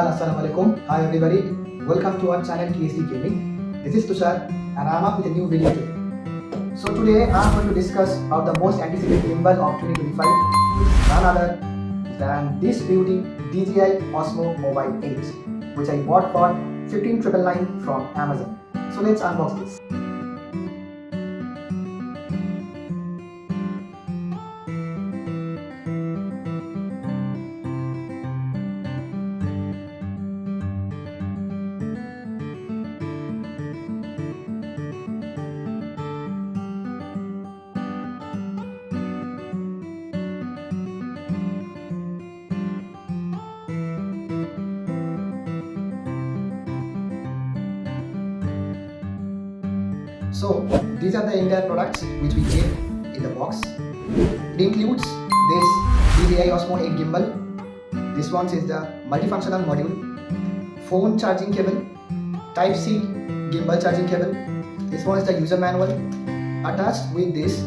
Namaskar, Assalamualaikum. Hi everybody, welcome to our channel KSD Gaming. This is Tushar and I am up with a new video today. So today I am going to discuss about the most anticipated gimbal of 2025, which is none other than this beauty DJI Osmo Mobile 8, which I bought for 15,999 from Amazon. So let's unbox this. So these are the entire products which we get in the box. It includes this DJI Osmo 8 gimbal. This one is the multifunctional module, phone charging cable, Type-C gimbal charging cable. This one is the user manual attached with this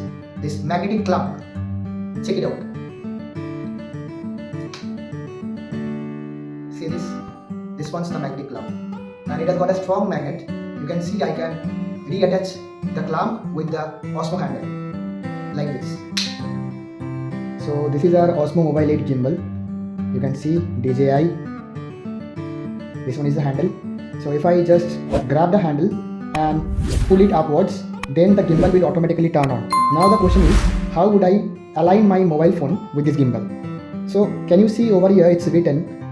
magnetic clamp. Check it out. See this? This one's the magnetic clamp, and it has got a strong magnet. You can see I can reattach the clamp with the Osmo handle like this. So this is our Osmo Mobile 8 gimbal. You can see DJI. This one is the handle. So if I just grab the handle and pull it upwards, then the gimbal will automatically turn on. Now the question is, how would I align my mobile phone with this gimbal? So can you see over here it's written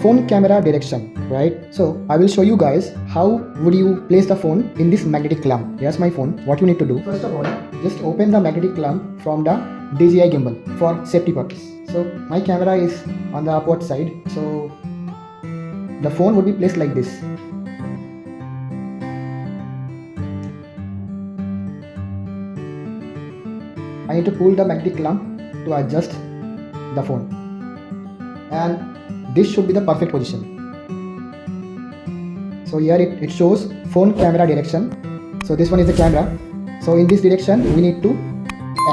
phone camera direction, right? So I will show you guys how would you place the phone in this magnetic clamp. Here's my phone. What you need to do, first of all, just open the magnetic clamp from the DJI gimbal for safety purpose. So my camera is on the upward side, so the phone would be placed like this. I need to pull the magnetic clamp to adjust the phone, and this should be the perfect position. So here it shows phone camera direction. So this one is the camera. So in this direction we need to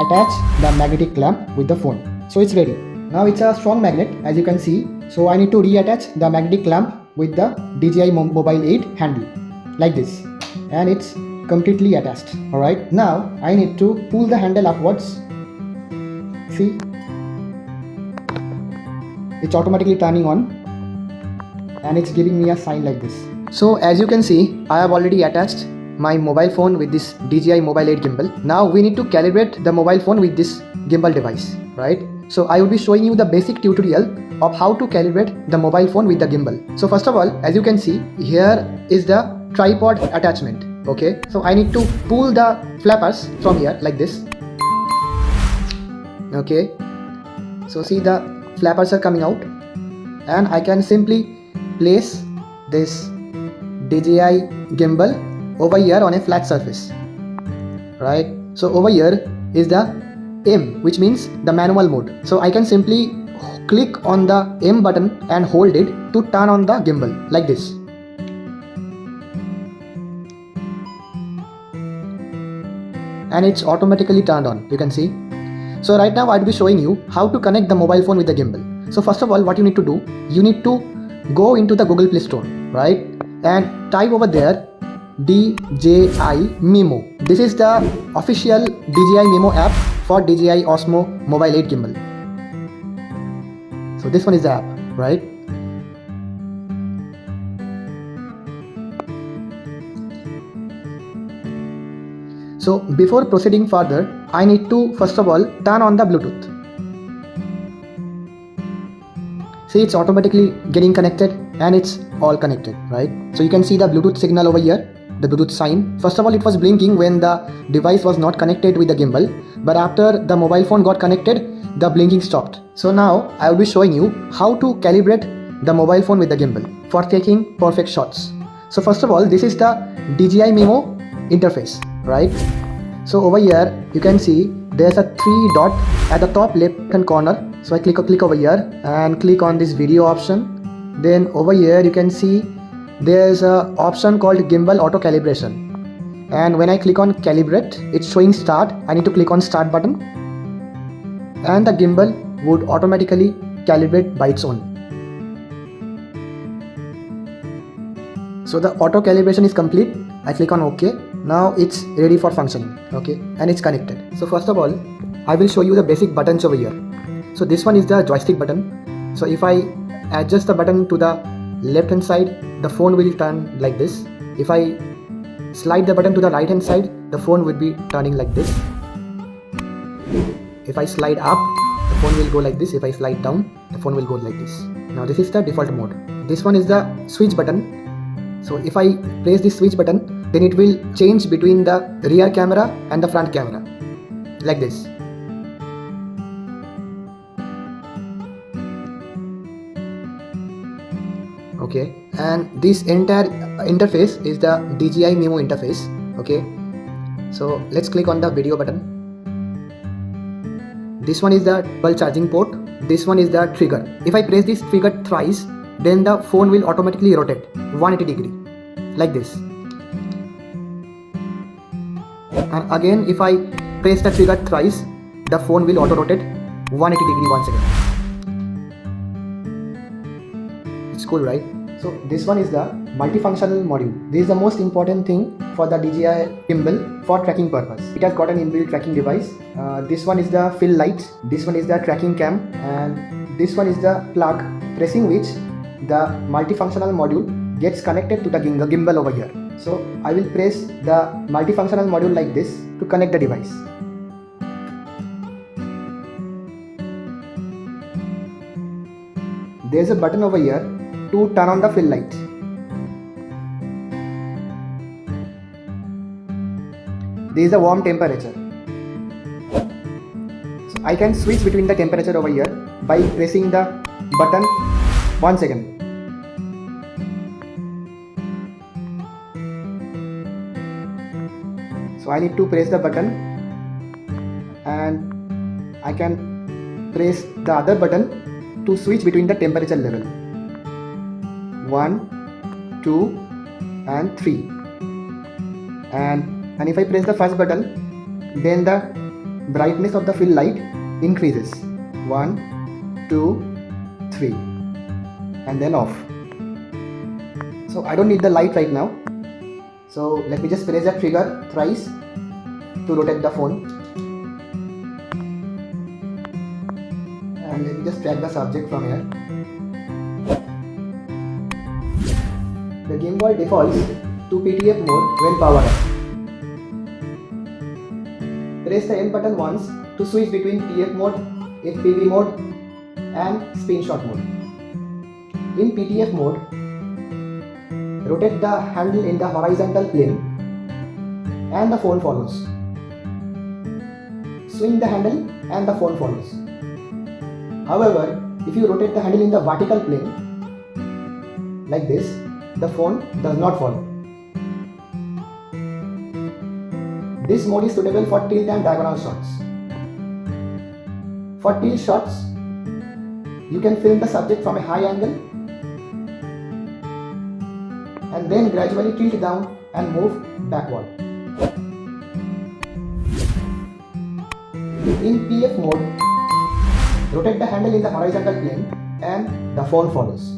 attach the magnetic clamp with the phone. So it's ready. Now it's a strong magnet, as you can see. So I need to reattach the magnetic clamp with the DJI Mobile 8 handle like this, and it's completely attached. Alright, now I need to pull the handle upwards. See, it's automatically turning on and it's giving me a sign like this. So as you can see, I have already attached my mobile phone with this DJI Mobile 8 gimbal. Now we need to calibrate the mobile phone with this gimbal device, right? So I will be showing you the basic tutorial of how to calibrate the mobile phone with the gimbal. So first of all, as you can see, here is the tripod attachment. Okay, so I need to pull the flappers from here like this. Okay, so see the flappers are coming out, and I can simply place this DJI gimbal over here on a flat surface, right? So over here is the M, which means the manual mode. So I can simply click on the M button and hold it to turn on the gimbal like this. And it's automatically turned on, you can see. So right now I'll be showing you how to connect the mobile phone with the gimbal. So first of all, what you need to do, you need to go into the Google Play Store, right? And type over there DJI Mimo. This is the official DJI Mimo app for DJI Osmo Mobile 8 gimbal. So this one is the app, right? So before proceeding further, I need to first of all turn on the Bluetooth. See, it's automatically getting connected and it's all connected, right? So you can see the Bluetooth signal over here, the Bluetooth sign. First of all, it was blinking when the device was not connected with the gimbal, but after the mobile phone got connected, the blinking stopped. So now I will be showing you how to calibrate the mobile phone with the gimbal for taking perfect shots. So first of all, this is the DJI Mimo interface, right? So over here you can see there's a 3 dot at the top left hand corner. So I click over here and click on this video option. Then over here you can see there's a option called gimbal auto calibration, and when I click on calibrate, it's showing start. I need to click on start button and the gimbal would automatically calibrate by its own. So the auto calibration is complete. I click on OK. Now it's ready for functioning. Okay, and it's connected. So first of all, I will show you the basic buttons over here. So this one is the joystick button. So if I adjust the button to the left hand side, the phone will turn like this. If I slide the button to the right hand side, the phone will be turning like this. If I slide up, the phone will go like this. If I slide down, the phone will go like this. Now this is the default mode. This one is the switch button. So if I press this switch button, then it will change between the rear camera and the front camera like this. Okay, and this entire interface is the DJI Mimo interface. Okay, so let's click on the video button. This one is the dual charging port. This one is the trigger. If I press this trigger thrice, then the phone will automatically rotate 180 degree like this. And again, if I press the trigger thrice, the phone will auto rotate 180 degree once again. It's cool, right? So this one is the multifunctional module. This is the most important thing for the DJI Gimbal for tracking purpose. It has got an inbuilt tracking device. This one is the fill light. This one is the tracking cam, and this one is the plug, pressing which the multifunctional module gets connected to the gimbal over here. So I will press the multifunctional module like this to connect the device. There is a button over here to turn on the fill light. There is a warm temperature. So I can switch between the temperature over here by pressing the button once again. So I need to press the button, and I can press the other button to switch between the temperature level 1, 2 and 3, and if I press the first button, then the brightness of the fill light increases 1, 2, 3 and then off. So I don't need the light right now, so let me just press the trigger thrice to rotate the phone, and let me just track the subject from here. The gimbal defaults to PTF mode when powered up. Press the N button once to switch between PF mode, FPV mode and screenshot mode. In PTF mode, rotate the handle in the horizontal plane and the phone follows. Swing the handle and the phone follows. However, if you rotate the handle in the vertical plane like this, the phone does not follow. This mode is suitable for tilt and diagonal shots. For tilt shots, you can film the subject from a high angle and then gradually tilt down and move backward. In PF mode, rotate the handle in the horizontal plane and the phone follows.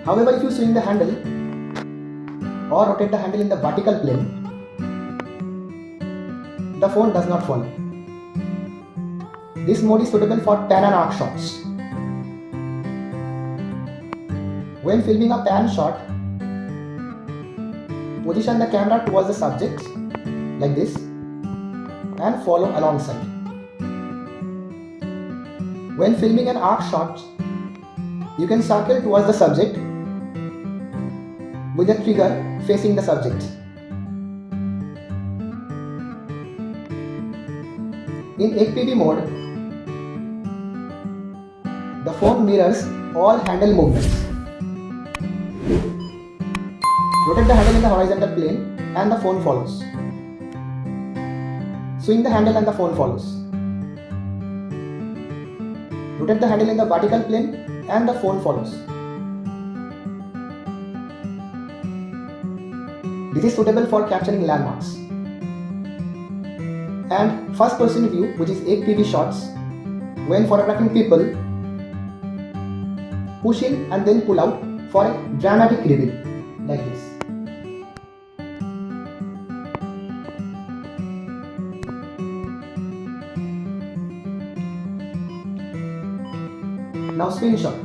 However, if you swing the handle or rotate the handle in the vertical plane, the phone does not follow. This mode is suitable for pan and arc shots. When filming a pan shot, position the camera towards the subject like this and follow alongside. When filming an arc shot, you can circle towards the subject with the trigger facing the subject. In FPV mode, the phone mirrors all handle movements. Rotate the handle in the horizontal plane and the phone follows. Swing the handle and the phone follows. Rotate the handle in the vertical plane and the phone follows. This is suitable for capturing landmarks. And first person view, which is FPV shots, when photographing people, push in and then pull out for a dramatic reveal like this. Now spin shot.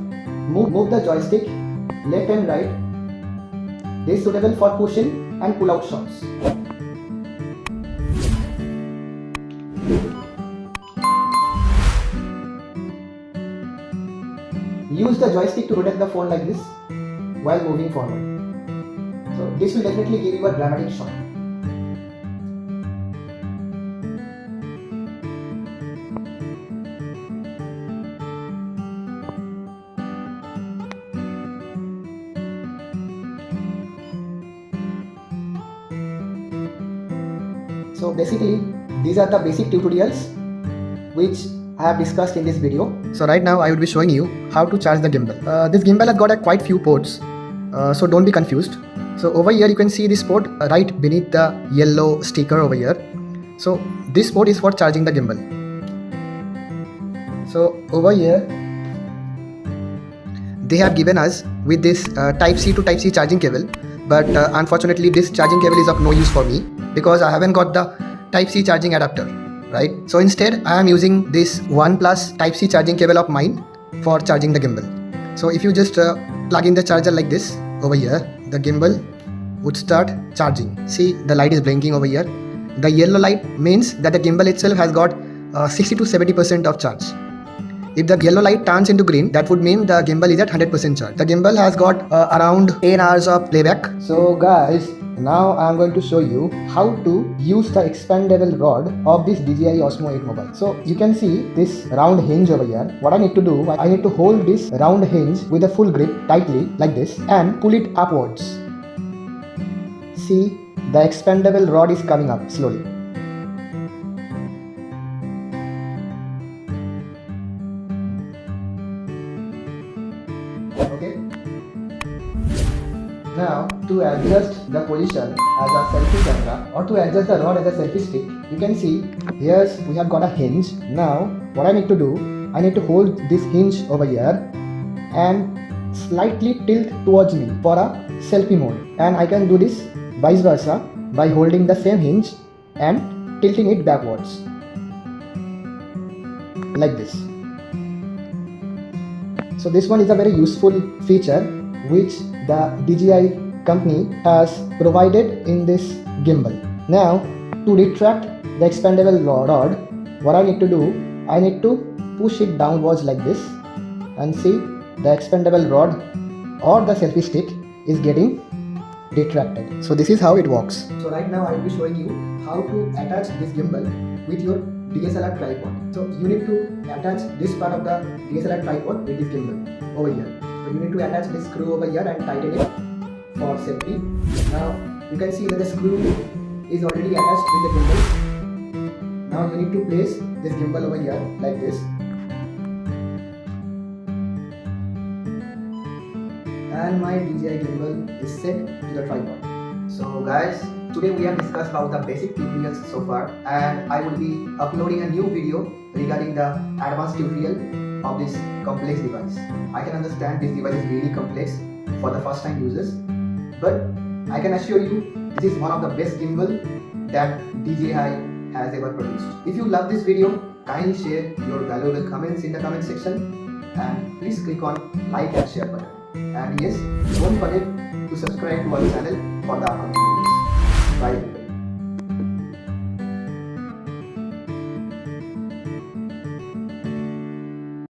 Move the joystick left and right. This is suitable for push in and pull out shots. Use the joystick to rotate the phone like this while moving forward. So this will definitely give you a dramatic shot. So basically, these are the basic tutorials which I have discussed in this video. So right now I would be showing you how to charge the gimbal. This gimbal has got quite few ports, so don't be confused. So over here you can see this port right beneath the yellow sticker over here. So this port is for charging the gimbal. So over here they have given us with this type C to type C charging cable, but unfortunately this charging cable is of no use for me because I haven't got the type C charging adapter, right? So instead I am using this OnePlus type C charging cable of mine for charging the gimbal. So if you just plug in the charger like this over here, the gimbal would start charging. See, the light is blinking over here. The yellow light means that the gimbal itself has got 60 to 70% of charge. If the yellow light turns into green, that would mean the gimbal is at 100% charge. The gimbal has got around 10 hours of playback. So guys, now I am going to show you how to use the expandable rod of this DJI Osmo 8 Mobile. So you can see this round hinge over here. What I need to do, I need to hold this round hinge with a full grip tightly like this and pull it upwards. See, the expandable rod is coming up slowly. Okay. Now, to adjust the position as a selfie camera or to adjust the rod as a selfie stick, you can see here we have got a hinge. Now, what I need to do, I need to hold this hinge over here and slightly tilt towards me for a selfie mode. And I can do this vice versa by holding the same hinge and tilting it backwards like this. So this one is a very useful feature which the DJI company has provided in this gimbal. Now, to retract the expandable rod, what I need to do, I need to push it downwards like this and see the expandable rod or the selfie stick is getting retracted. So this is how it works. So right now I will be showing you how to attach this gimbal with your DSLR tripod. So you need to attach this part of the DSLR tripod with this gimbal over here. So you need to attach this screw over here and tighten it for safety. Now you can see that the screw is already attached with the gimbal. Now you need to place this gimbal over here like this. And my DJI gimbal is set to the tripod. So guys, today we have discussed about the basic tutorials so far, and I will be uploading a new video regarding the advanced tutorial of this complex device. I can understand this device is really complex for the first time users, but I can assure you this is one of the best gimbal that DJI has ever produced. If you love this video, kindly share your valuable comments in the comment section, and please click on like and share button. And yes, don't forget to subscribe to our channel for the upcoming videos. Bye.